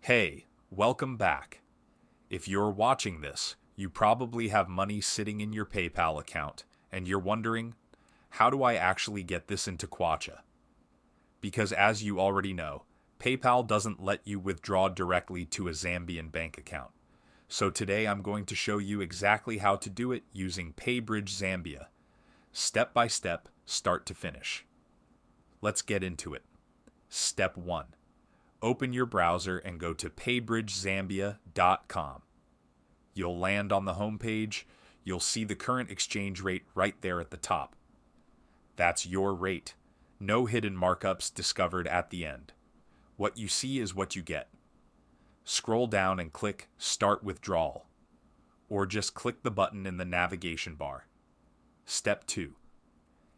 Hey, welcome back. If you're watching this, you probably have money sitting in your PayPal account, and you're wondering, how do I actually get this into Kwacha? Because as you already know, PayPal doesn't let you withdraw directly to a Zambian bank account. So today I'm going to show you exactly how to do it using PayBridge Zambia, step by step, start to finish. Let's get into it. Step 1. Open your browser and go to paybridgezambia.com. You'll land on the homepage. You'll see the current exchange rate right there at the top. That's your rate. No hidden markups discovered at the end. What you see is what you get. Scroll down and click Start Withdrawal, or just click the button in the navigation bar. Step 2.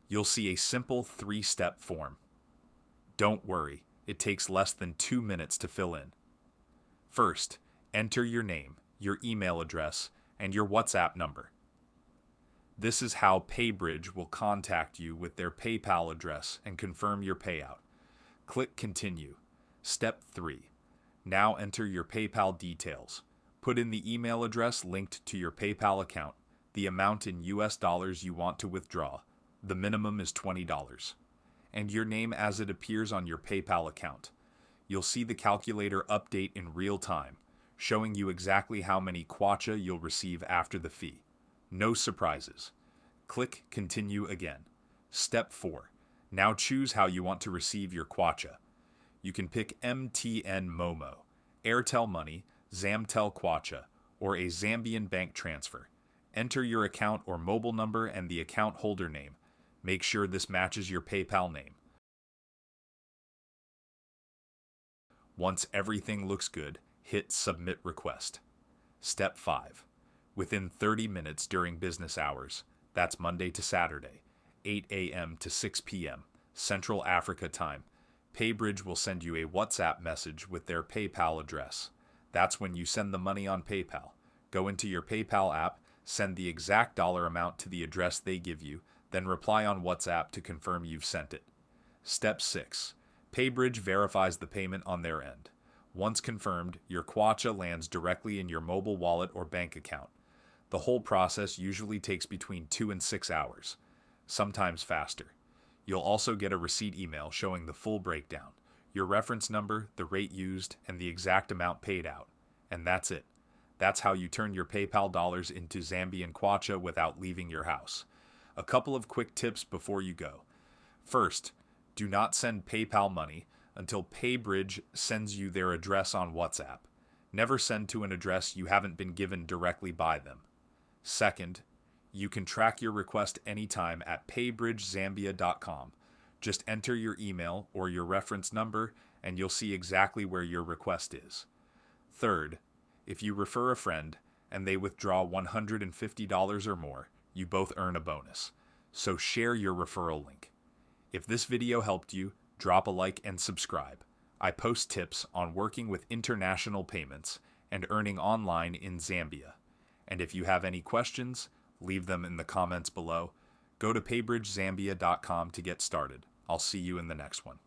You'll see a simple 3-step form. Don't worry, it takes less than 2 minutes to fill in. First, enter your name, your email address, and your WhatsApp number. This is how PayBridge will contact you with their PayPal address and confirm your payout. Click Continue. Step 3. Now enter your PayPal details. Put in the email address linked to your PayPal account, the amount in US dollars you want to withdraw. The minimum is $20. And your name as it appears on your PayPal account. You'll see the calculator update in real time, showing you exactly how many Kwacha you'll receive after the fee. No surprises. Click Continue again. Step 4. Now choose how you want to receive your Kwacha. You can pick MTN Momo, Airtel Money, Zamtel Kwacha, or a Zambian bank transfer. Enter your account or mobile number and the account holder name. Make sure this matches your PayPal name. Once everything looks good, hit Submit Request. Step 5. Within 30 minutes during business hours, that's Monday to Saturday, 8 a.m. to 6 p.m., Central Africa time, PayBridge will send you a WhatsApp message with their PayPal address. That's when you send the money on PayPal. Go into your PayPal app, send the exact dollar amount to the address they give you, then reply on WhatsApp to confirm you've sent it. Step 6. PayBridge verifies the payment on their end. Once confirmed, your Kwacha lands directly in your mobile wallet or bank account. The whole process usually takes between 2 and 6 hours, sometimes faster. You'll also get a receipt email showing the full breakdown, your reference number, the rate used, and the exact amount paid out. And that's it. That's how you turn your PayPal dollars into Zambian Kwacha without leaving your house. A couple of quick tips before you go. First, do not send PayPal money until PayBridge sends you their address on WhatsApp. Never send to an address you haven't been given directly by them. Second, you can track your request anytime at paybridgezambia.com. Just enter your email or your reference number and you'll see exactly where your request is. Third, if you refer a friend and they withdraw $150 or more, you both earn a bonus. So share your referral link. If this video helped you, drop a like and subscribe. I post tips on working with international payments and earning online in Zambia. And if you have any questions, leave them in the comments below. Go to paybridgezambia.com to get started. I'll see you in the next one.